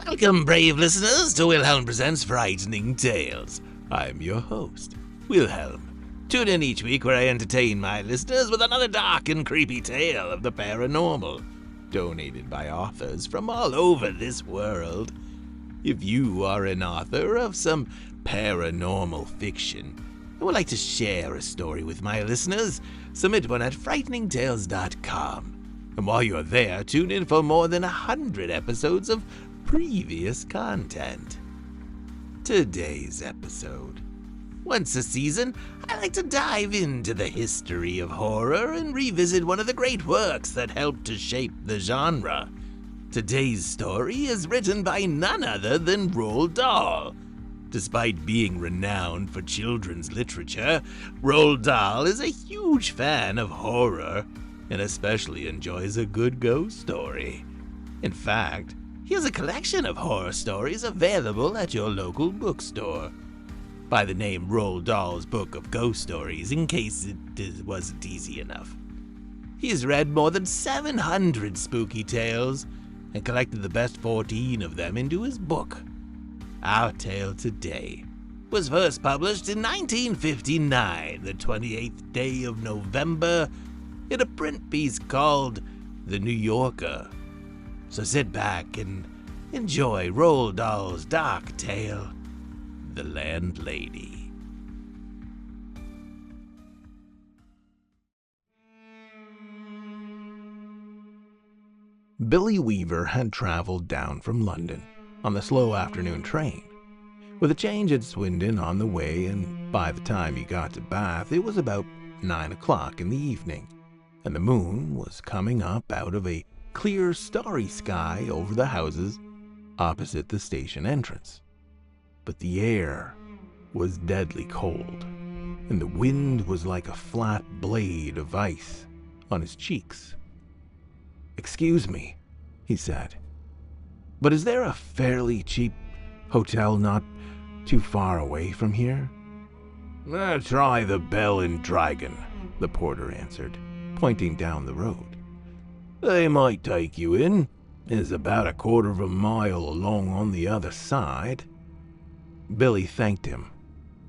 Welcome, brave listeners, to Wilhelm Presents Frightening Tales. I'm your host, Wilhelm. Tune in each week where I entertain my listeners with another dark and creepy tale of the paranormal, donated by authors from all over this world. If you are an author of some paranormal fiction and would like to share a story with my listeners, submit one at frighteningtales.com. And while you're there, tune in for more than 100 episodes of previous content. Today's episode. Once a season, I like to dive into the history of horror and revisit one of the great works that helped to shape the genre. Today's story is written by none other than Roald Dahl. Despite being renowned for children's literature, Roald Dahl is a huge fan of horror and especially enjoys a good ghost story. In fact, he has a collection of horror stories available at your local bookstore. By the name Roald Dahl's Book of Ghost Stories, in case it wasn't easy enough. He has read more than 700 spooky tales and collected the best 14 of them into his book. Our tale today was first published in 1959, the 28th day of November, in a print piece called The New Yorker. So sit back and enjoy Roald Dahl's dark tale, The Landlady. Billy Weaver had traveled down from London on the slow afternoon train, with a change at Swindon on the way, and by the time he got to Bath, it was about 9 o'clock in the evening, and the moon was coming up out of a clear, starry sky over the houses opposite the station entrance. But the air was deadly cold, and the wind was like a flat blade of ice on his cheeks. "Excuse me," he said, "but is there a fairly cheap hotel not too far away from here?" "Try the Bell and Dragon," the porter answered, pointing down the road. "They might take you in. It's about a quarter of a mile along on the other side." Billy thanked him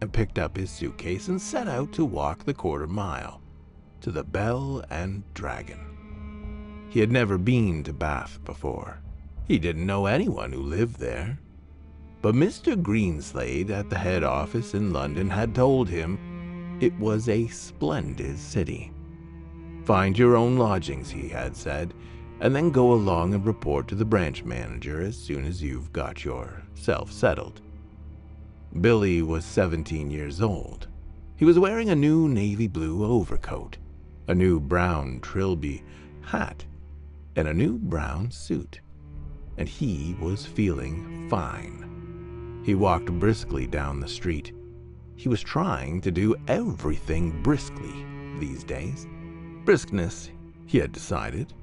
and picked up his suitcase and set out to walk the quarter mile to the Bell and Dragon. He had never been to Bath before. He didn't know anyone who lived there. But Mr. Greenslade at the head office in London had told him it was a splendid city. "Find your own lodgings," he had said, "and then go along and report to the branch manager as soon as you've got yourself settled." Billy was 17 years old. He was wearing a new navy blue overcoat, a new brown trilby hat, and a new brown suit, and he was feeling fine. He walked briskly down the street. He was trying to do everything briskly these days. Briskness, he had decided,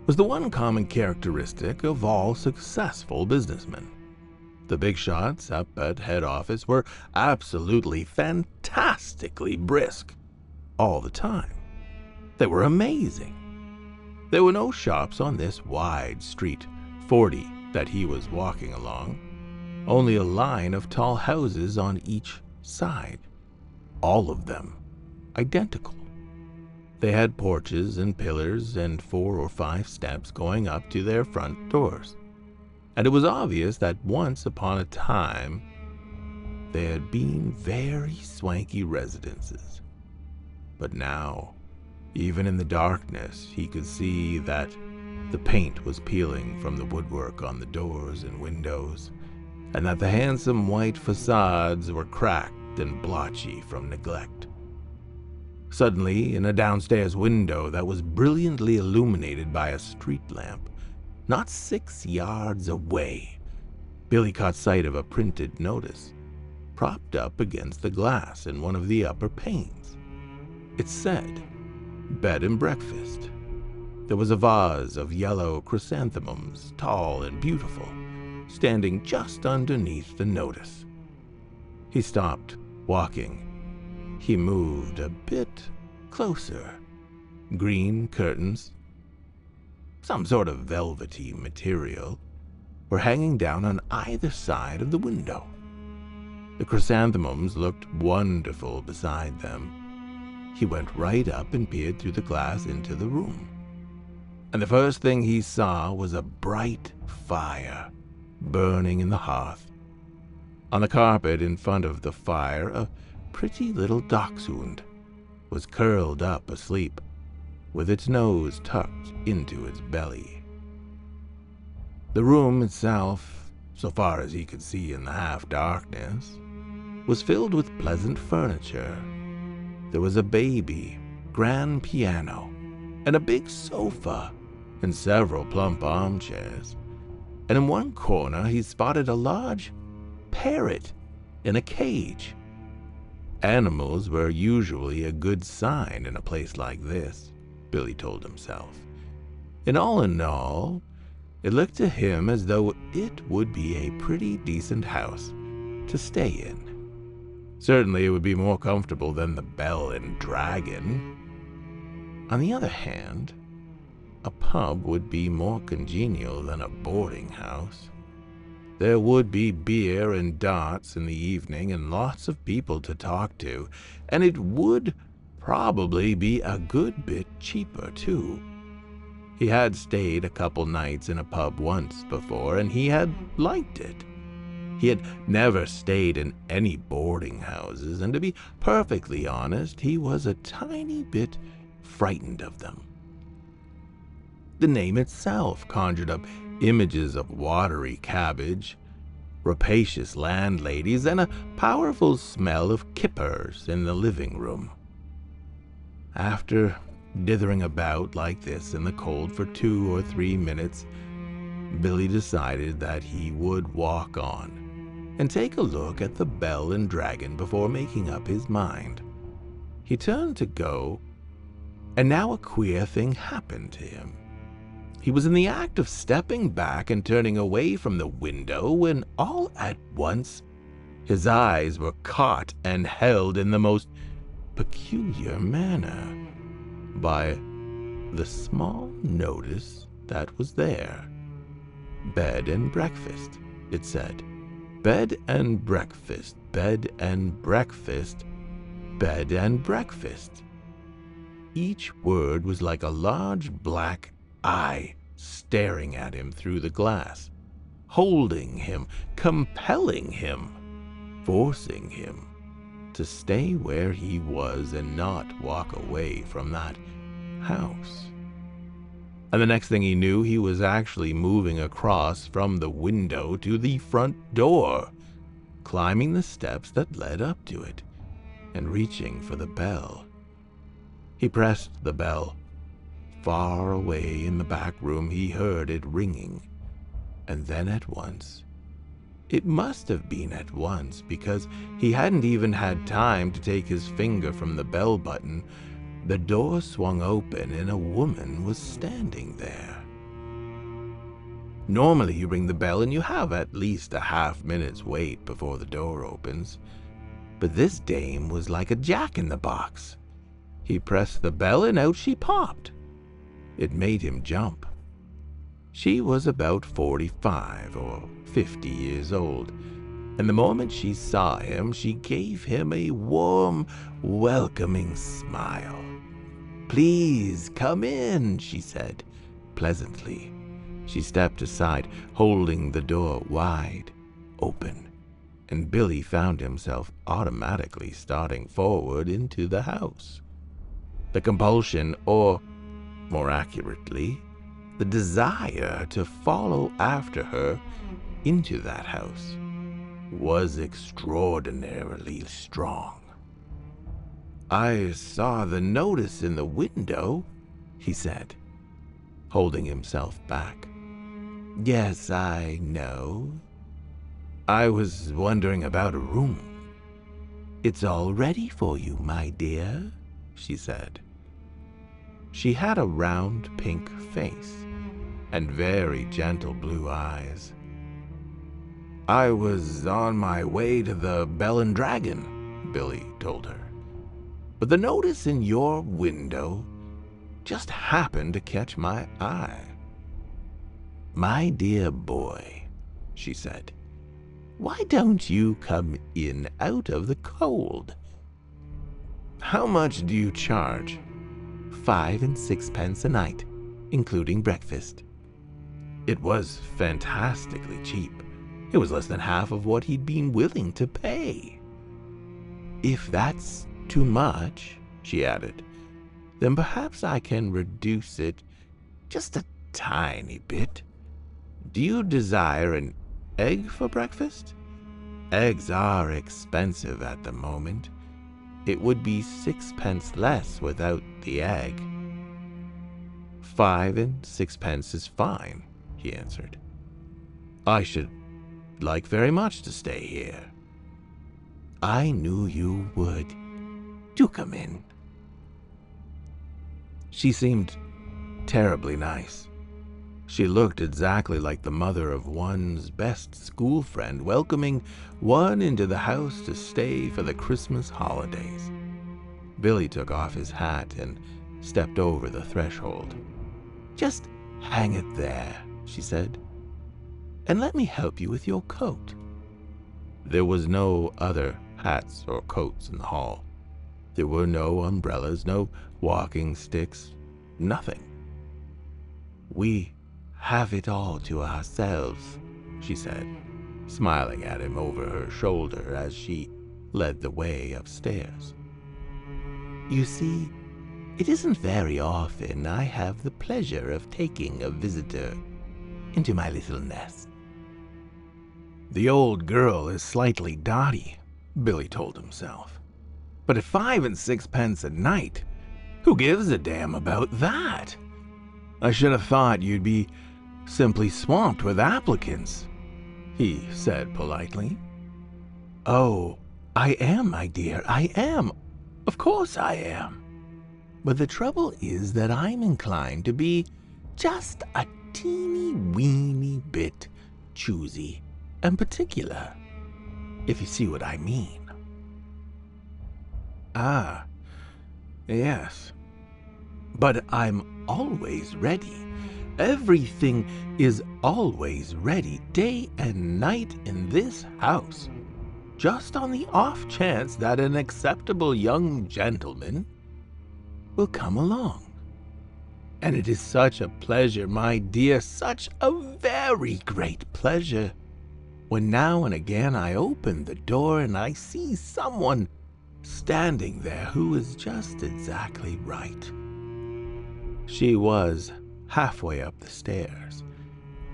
was the one common characteristic of all successful businessmen. The big shots up at head office were absolutely fantastically brisk all the time. They were amazing. There were no shops on this wide street 40 that he was walking along, only a line of tall houses on each side, all of them identical. They had porches and pillars and 4 or 5 steps going up to their front doors, and it was obvious that once upon a time they had been very swanky residences. But now, even in the darkness, he could see that the paint was peeling from the woodwork on the doors and windows, and that the handsome white facades were cracked and blotchy from neglect. Suddenly, in a downstairs window that was brilliantly illuminated by a street lamp, not 6 yards away, Billy caught sight of a printed notice propped up against the glass in one of the upper panes. It said, "Bed and breakfast." There was a vase of yellow chrysanthemums, tall and beautiful, standing just underneath the notice. He stopped walking. He moved a bit closer. Green curtains, some sort of velvety material, were hanging down on either side of the window. The chrysanthemums looked wonderful beside them. He went right up and peered through the glass into the room. And the first thing he saw was a bright fire burning in the hearth. On the carpet in front of the fire, a pretty little dachshund was curled up asleep, with its nose tucked into its belly. The room itself, so far as he could see in the half-darkness, was filled with pleasant furniture. There was a baby grand piano, and a big sofa, and several plump armchairs, and in one corner he spotted a large parrot in a cage. Animals were usually a good sign in a place like this, Billy told himself. And all in all, it looked to him as though it would be a pretty decent house to stay in. Certainly it would be more comfortable than the Bell and Dragon. On the other hand, a pub would be more congenial than a boarding house. There would be beer and darts in the evening and lots of people to talk to, and it would probably be a good bit cheaper, too. He had stayed a couple nights in a pub once before, and he had liked it. He had never stayed in any boarding houses, and to be perfectly honest, he was a tiny bit frightened of them. The name itself conjured up images of watery cabbage, rapacious landladies, and a powerful smell of kippers in the living room. After dithering about like this in the cold for 2 or 3 minutes, Billy decided that he would walk on and take a look at the Bell and Dragon before making up his mind. He turned to go, and now a queer thing happened to him. He was in the act of stepping back and turning away from the window when all at once his eyes were caught and held in the most peculiar manner by the small notice that was there. Bed and breakfast, it said. Bed and breakfast, bed and breakfast, bed and breakfast. Each word was like a large black eye staring at him through the glass, holding him, compelling him, forcing him to stay where he was and not walk away from that house. And the next thing he knew, he was actually moving across from the window to the front door, climbing the steps that led up to it, and reaching for the bell. He pressed the bell. Far away in the back room he heard it ringing, and then at once, it must have been at once because he hadn't even had time to take his finger from the bell button, the door swung open and a woman was standing there. Normally you ring the bell and you have at least a half-minute's wait before the door opens, but this dame was like a jack-in-the-box. He pressed the bell and out she popped. It made him jump. She was about 45 or 50 years old, and the moment she saw him, she gave him a warm, welcoming smile. "Please come in," she said pleasantly. She stepped aside, holding the door wide open, and Billy found himself automatically starting forward into the house. The compulsion, or more accurately, the desire to follow after her into that house, was extraordinarily strong. "I saw the notice in the window," he said, holding himself back. "Yes, I know. I was wondering about a room." "It's all ready for you, my dear," she said. She had a round pink face and very gentle blue eyes. "I was on my way to the Bell and Dragon," Billy told her. "But the notice in your window just happened to catch my eye." "My dear boy," she said. "Why don't you come in out of the cold?" "How much do you charge?" 5 and 6 pence a night, including breakfast. It was fantastically cheap. It was less than half of what he'd been willing to pay. "If that's too much," she added, "then perhaps I can reduce it just a tiny bit. Do you desire an egg for breakfast? Eggs are expensive at the moment. It would be 6 pence less without the egg." 5 and 6 pence is fine," he answered. "I should like very much to stay here." "I knew you would. Do come in." She seemed terribly nice. She looked exactly like the mother of one's best school friend, welcoming one into the house to stay for the Christmas holidays. Billy took off his hat and stepped over the threshold. "Just hang it there," she said, "and let me help you with your coat." There was no other hats or coats in the hall. There were no umbrellas, no walking sticks, nothing. "We have it all to ourselves," she said, smiling at him over her shoulder as she led the way upstairs. "You see, it isn't very often I have the pleasure of taking a visitor into my little nest." "The old girl is slightly dotty," Billy told himself. "But at 5 and 6 pence a night, who gives a damn about that? I should have thought you'd be simply swamped with applicants," he said politely. "Oh, I am, my dear, I am. Of course I am. But the trouble is that I'm inclined to be just a teeny weeny bit choosy and particular, if you see what I mean." "Ah, yes. But I'm always ready. Everything is always ready, day and night in this house, just on the off chance that an acceptable young gentleman will come along. And it is such a pleasure, my dear, such a very great pleasure, when now and again I open the door and I see someone standing there who is just exactly right." She was halfway up the stairs,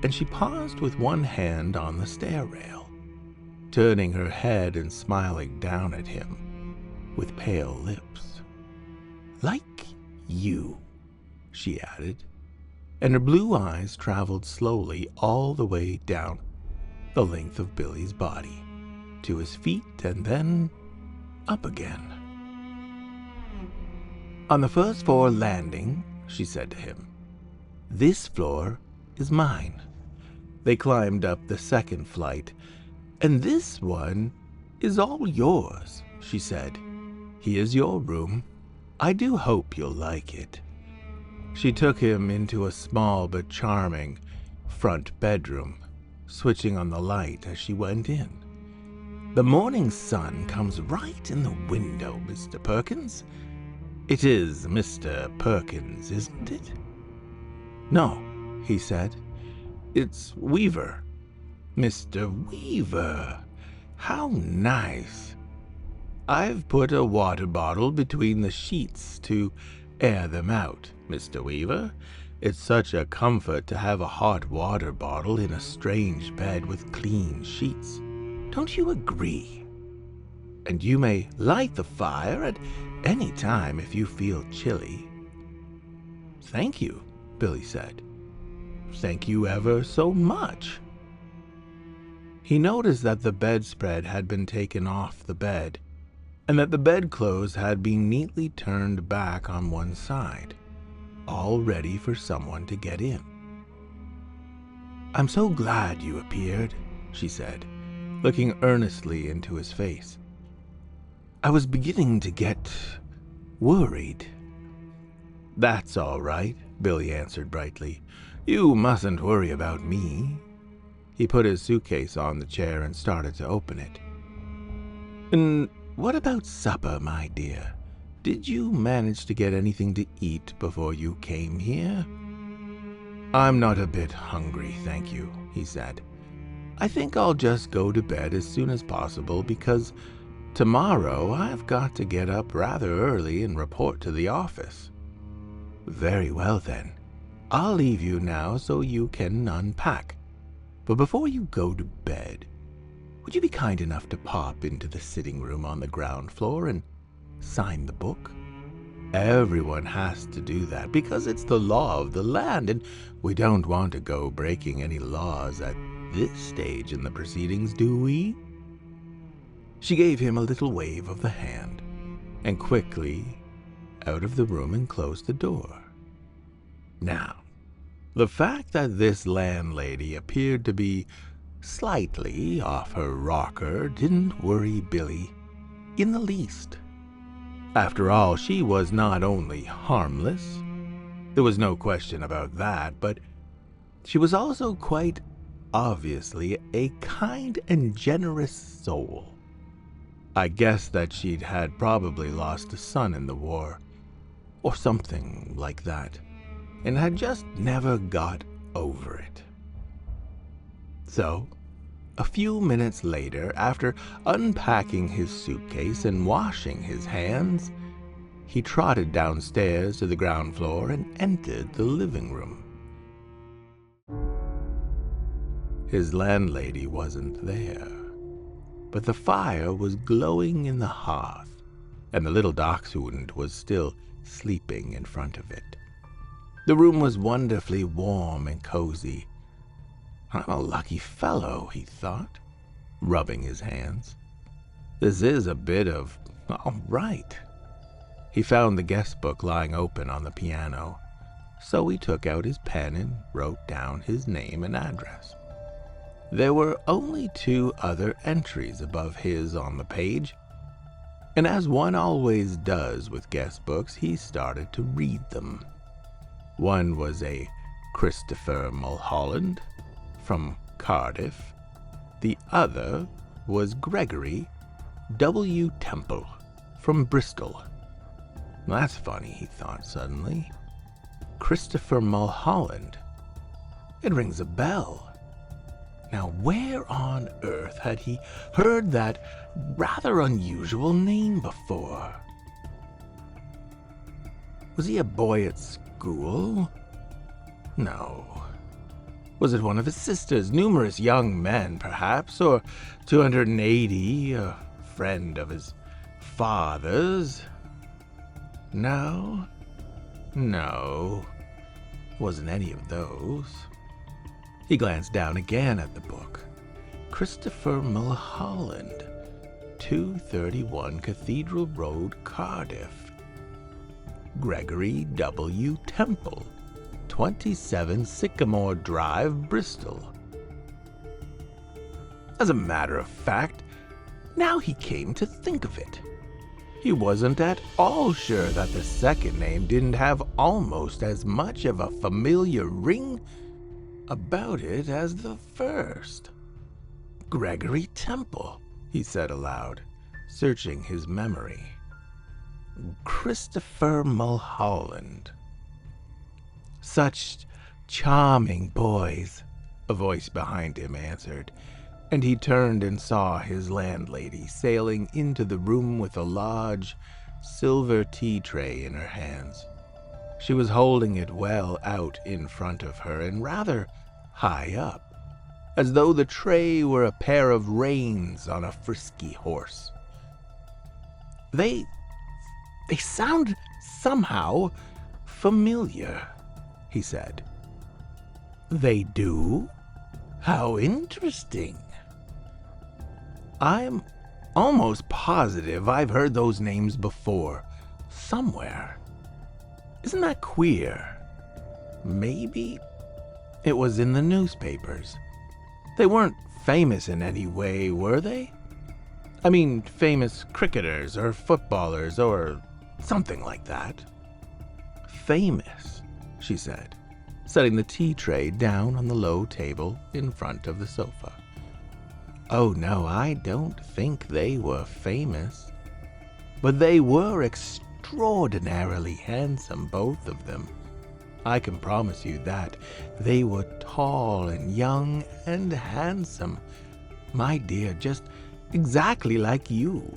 and she paused with one hand on the stair rail, turning her head and smiling down at him with pale lips. "Like you," she added, and her blue eyes traveled slowly all the way down the length of Billy's body, to his feet and then up again. "On the first floor landing," she said to him, "this floor is mine." They climbed up the second flight. "And this one is all yours," she said. "Here's your room. I do hope you'll like it." She took him into a small but charming front bedroom, switching on the light as she went in. "The morning sun comes right in the window, Mr. Perkins. It is Mr. Perkins, isn't it?" "No," he said. "It's Weaver." "Mr. Weaver. How nice. I've put a water bottle between the sheets to air them out, Mr. Weaver. It's such a comfort to have a hot water bottle in a strange bed with clean sheets. Don't you agree? And you may light the fire at any time if you feel chilly." "Thank you," Billy said. "Thank you ever so much." He noticed that the bedspread had been taken off the bed, and that the bedclothes had been neatly turned back on one side, all ready for someone to get in. "I'm so glad you appeared," she said, looking earnestly into his face. "I was beginning to get worried." "That's all right," Billy answered brightly. "You mustn't worry about me." He put his suitcase on the chair and started to open it. "And what about supper, my dear? Did you manage to get anything to eat before you came here?" "I'm not a bit hungry, thank you," he said. "I think I'll just go to bed as soon as possible because tomorrow I've got to get up rather early and report to the office." "Very well then. I'll leave you now so you can unpack. But before you go to bed, would you be kind enough to pop into the sitting room on the ground floor and sign the book? Everyone has to do that because it's the law of the land, and we don't want to go breaking any laws at this stage in the proceedings, do we?" She gave him a little wave of the hand and quickly out of the room and closed the door. Now, the fact that this landlady appeared to be slightly off her rocker didn't worry Billy in the least. After all, she was not only harmless, there was no question about that, but she was also quite obviously a kind and generous soul. I guessed that she'd had probably lost a son in the war, or something like that, and had just never got over it. So, a few minutes later, after unpacking his suitcase and washing his hands, he trotted downstairs to the ground floor and entered the living room. His landlady wasn't there, but the fire was glowing in the hearth, and the little dachshund was still sleeping in front of it. The room was wonderfully warm and cozy. "I'm a lucky fellow," he thought, rubbing his hands. "This is a bit of all right." He found the guest book lying open on the piano, so he took out his pen and wrote down his name and address. There were only 2 other entries above his on the page, and as one always does with guest books, he started to read them. One was a Christopher Mulholland from Cardiff. The other was Gregory W. Temple from Bristol. That's funny, he thought suddenly. Christopher Mulholland. It rings a bell. Now, where on earth had he heard that rather unusual name before? Was he a boy at school? No. Was it one of his sister's numerous young men, perhaps, or 280, a friend of his father's? No, wasn't any of those. He glanced down again at the book. Christopher Mulholland, 231 Cathedral Road, Cardiff. Gregory W. Temple, 27 Sycamore Drive, Bristol. As a matter of fact, now he came to think of it, he wasn't at all sure that the second name didn't have almost as much of a familiar ring about it as the first. Gregory Temple, he said aloud, searching his memory. Christopher Mulholland. Such charming boys, a voice behind him answered, and he turned and saw his landlady sailing into the room with a large silver tea tray in her hands. She was holding it well out in front of her and rather high up, as though the tray were a pair of reins on a frisky horse. They sound somehow familiar, he said. They do? How interesting. I'm almost positive I've heard those names before, somewhere. Isn't that queer? Maybe it was in the newspapers. They weren't famous in any way, were they? I mean, famous cricketers or footballers or something like that. Famous, she said. setting the tea tray down on the low table in front of the sofa. "Oh no, I don't think they were famous, but they were extraordinarily handsome, both of them. I can promise you that. They were tall and young and handsome. My dear, just exactly like you."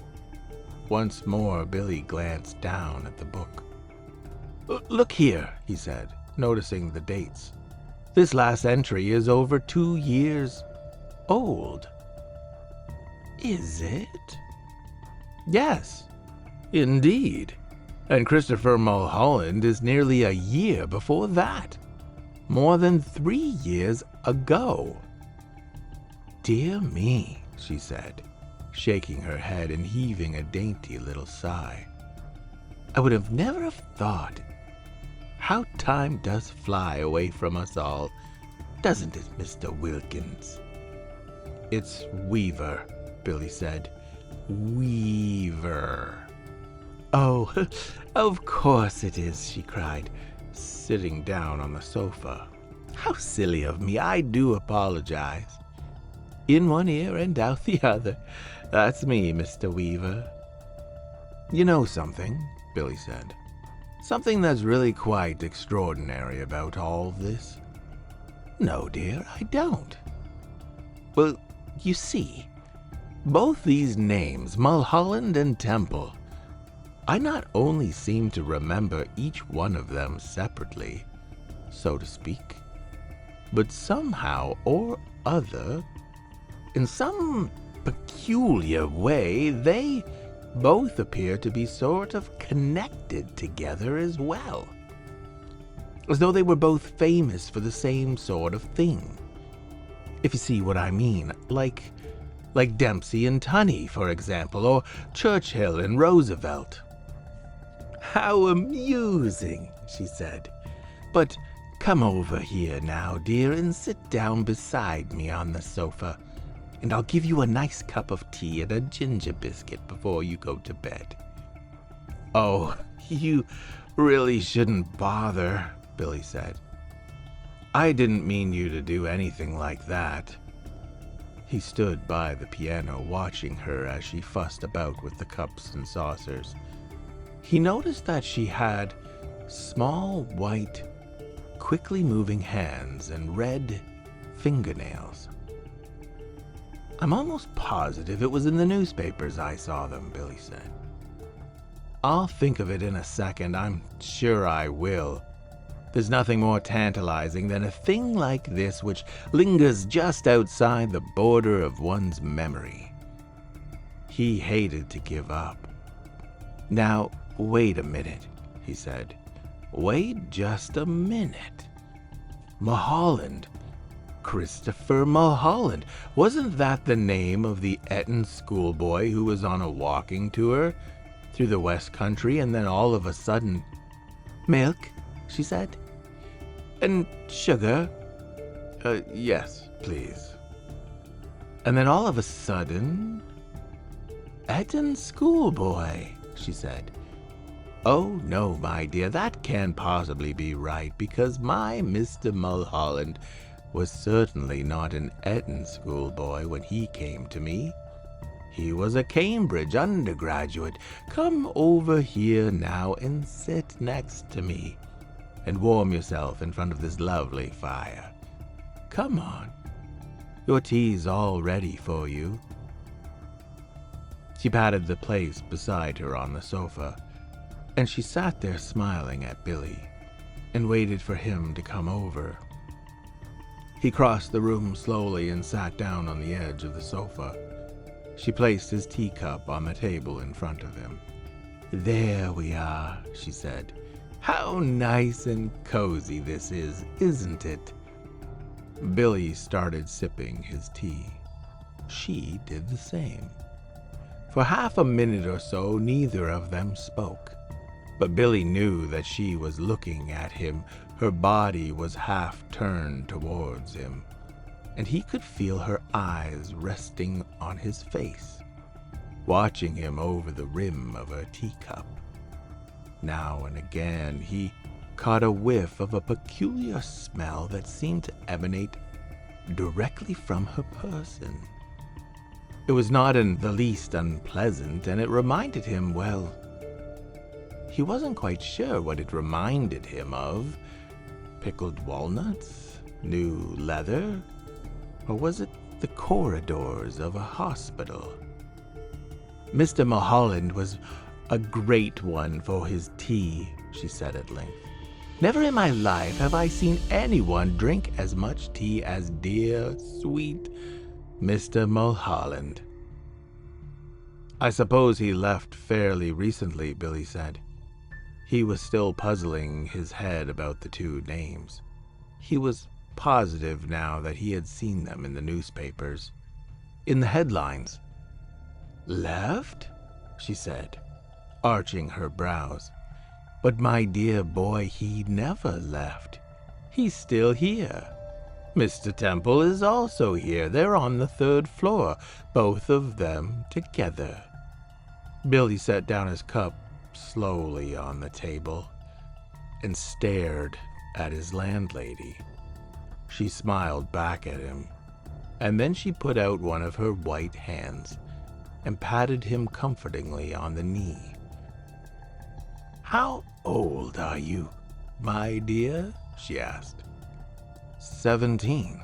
Once more, Billy glanced down at the book. "Look here," he said, noticing the dates. "This last entry is over 2 years old." "Is it?" "Yes, indeed. And Christopher Mulholland is nearly a year before that. More than 3 years ago." "Dear me," she said, shaking her head and heaving a dainty little sigh. "I would have never have thought. How time does fly away from us all, doesn't it, Mr. Wilkins?" "It's Weaver," Billy said. "Weaver." "Oh, of course it is," she cried, sitting down on the sofa. "How silly of me. I do apologize. In one ear and out the other. That's me, Mr. Weaver." "You know something," Billy said. "Something that's really quite extraordinary about all this?" "No, dear, I don't." "Well, you see, both these names, Mulholland and Temple, I not only seem to remember each one of them separately, so to speak, but somehow or other, in some peculiar way, they both appear to be sort of connected together as well. As though they were both famous for the same sort of thing. If you see what I mean, like Dempsey and Tunney, for example, or Churchill and Roosevelt." "How amusing," she said. "But come over here now, dear, and sit down beside me on the sofa, and I'll give you a nice cup of tea and a ginger biscuit before you go to bed." "Oh, you really shouldn't bother," Billy said. "I didn't mean you to do anything like that." He stood by the piano, watching her as she fussed about with the cups and saucers. He noticed that she had small, white, quickly moving hands and red fingernails. "I'm almost positive it was in the newspapers I saw them," Billy said. "I'll think of it in a second, I'm sure I will. There's nothing more tantalizing than a thing like this which lingers just outside the border of one's memory." He hated to give up. "Now, wait a minute," he said. "Wait just a minute. Mulholland. Christopher Mulholland. Wasn't that the name of the Eton schoolboy who was on a walking tour through the West Country and then all of a sudden—" "Milk?" she said. "And sugar?" Yes, please." "And then all of a sudden—" "Eton schoolboy," she said. "Oh, no, my dear, that can't possibly be right, because my Mr. Mulholland was certainly not an Eton schoolboy when he came to me. He was a Cambridge undergraduate. Come over here now and sit next to me and warm yourself in front of this lovely fire. Come on. Your tea's all ready for you." She patted the place beside her on the sofa, and she sat there smiling at Billy and waited for him to come over. He crossed the room slowly and sat down on the edge of the sofa. She placed his teacup on the table in front of him. "There we are," she said. "How nice and cozy this is, isn't it?" Billy started sipping his tea. She did the same. For half a minute or so, neither of them spoke. But Billy knew that she was looking at him. Her body was half turned towards him, and he could feel her eyes resting on his face, watching him over the rim of her teacup. Now and again he caught a whiff of a peculiar smell that seemed to emanate directly from her person. It was not in the least unpleasant, and it reminded him, well, he wasn't quite sure what it reminded him of. Pickled walnuts? New leather? Or was it the corridors of a hospital? Mr. Mulholland was a great one for his tea, she said at length. Never in my life have I seen anyone drink as much tea as dear, sweet Mr. Mulholland. I suppose he left fairly recently, Billy said. He was still puzzling his head about the two names. He was positive now that he had seen them in the newspapers, in the headlines. Left? She said, arching her brows. But my dear boy, he never left. He's still here. Mr. Temple is also here. They're on the 3rd floor, both of them together. Billy set down his cup slowly on the table and stared at his landlady. She smiled back at him, and then she put out one of her white hands and patted him comfortingly on the knee. How old are you, my dear? She asked. 17.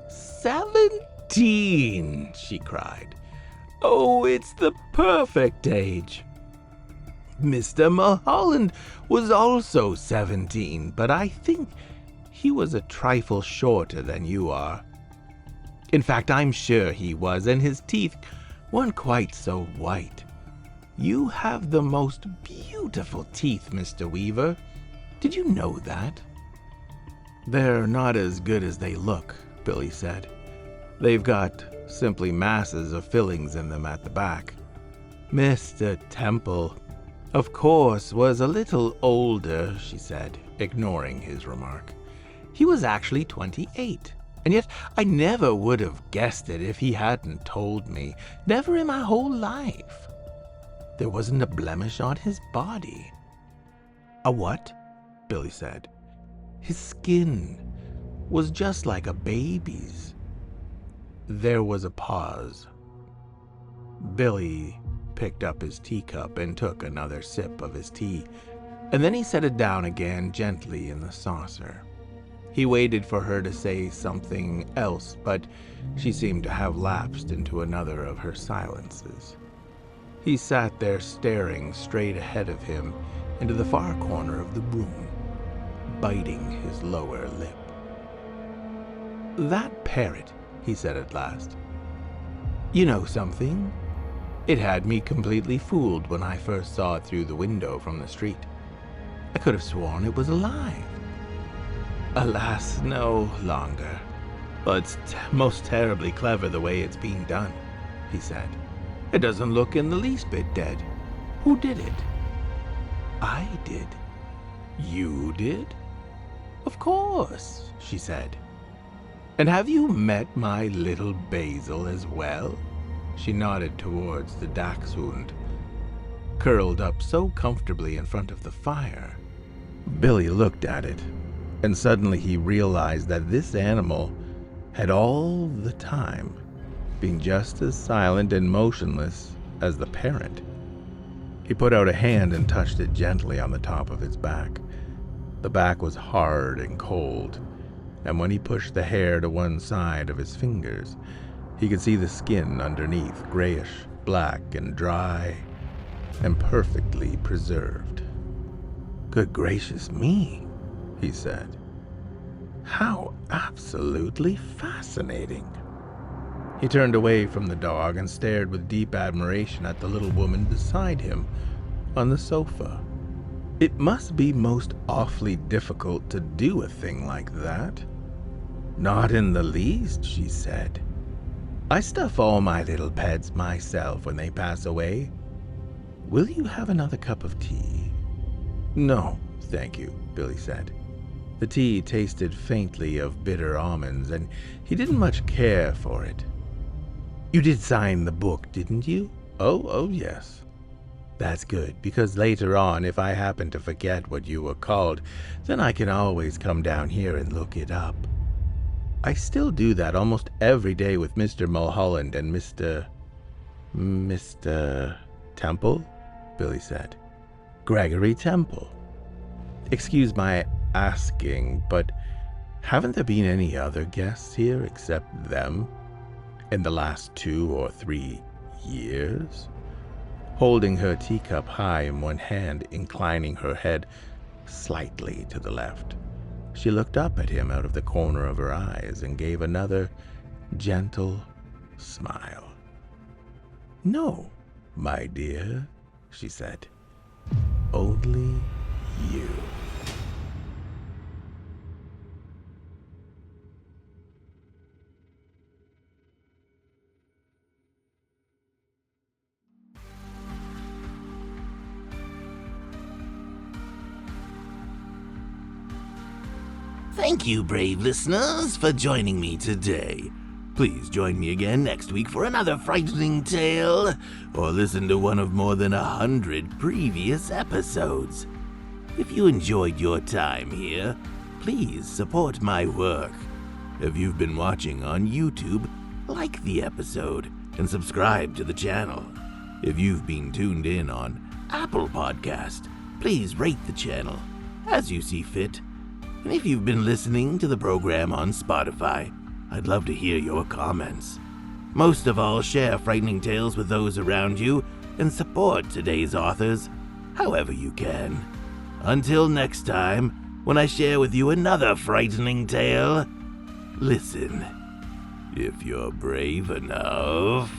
17, she cried. Oh, it's the perfect age. Mr. Mulholland was also 17, but I think he was a trifle shorter than you are. In fact, I'm sure he was, and his teeth weren't quite so white. You have the most beautiful teeth, Mr. Weaver. Did you know that? They're not as good as they look, Billy said. They've got simply masses of fillings in them at the back. Mr. Temple, of course, was a little older, she said, ignoring his remark. He was actually 28, and yet I never would have guessed it if he hadn't told me. Never in my whole life. There wasn't a blemish on his body. A what? Billy said. His skin was just like a baby's. There was a pause. Billy picked up his teacup and took another sip of his tea, and then he set it down again gently in the saucer. He waited for her to say something else, but she seemed to have lapsed into another of her silences. He sat there staring straight ahead of him into the far corner of the room, biting his lower lip. That parrot, he said at last. You know something? It had me completely fooled when I first saw it through the window from the street. I could have sworn it was alive. Alas, no longer. Well, it's most terribly clever the way it's being done, he said. It doesn't look in the least bit dead. Who did it? I did. You did? Of course, she said. And have you met my little Basil as well? She nodded towards the dachshund, curled up so comfortably in front of the fire. Billy looked at it, and suddenly he realized that this animal had all the time been just as silent and motionless as the parrot. He put out a hand and touched it gently on the top of its back. The back was hard and cold, and when he pushed the hair to one side of his fingers, he could see the skin underneath, grayish, black and dry, and perfectly preserved. Good gracious me, he said. How absolutely fascinating. He turned away from the dog and stared with deep admiration at the little woman beside him on the sofa. It must be most awfully difficult to do a thing like that. Not in the least, she said. I stuff all my little pets myself when they pass away. Will you have another cup of tea? No, thank you, Billy said. The tea tasted faintly of bitter almonds, and he didn't much care for it. You did sign the book, didn't you? Oh, yes. That's good, because later on, if I happen to forget what you were called, then I can always come down here and look it up. I still do that almost every day with Mr. Mulholland and Mr. Temple, Billy said. Gregory Temple. Excuse my asking, but haven't there been any other guests here except them in the last 2 or 3 years? Holding her teacup high in one hand, inclining her head slightly to the left, she looked up at him out of the corner of her eyes and gave another gentle smile. No, my dear, she said. Only you. Thank you, brave listeners, for joining me today. Please join me again next week for another frightening tale, or listen to one of more than 100 previous episodes. If you enjoyed your time here, please support my work. If you've been watching on YouTube, like the episode and subscribe to the channel. If you've been tuned in on Apple Podcast, please rate the channel as you see fit. And if you've been listening to the program on Spotify, I'd love to hear your comments. Most of all, share frightening tales with those around you and support today's authors however you can. Until next time, when I share with you another frightening tale, listen if you're brave enough.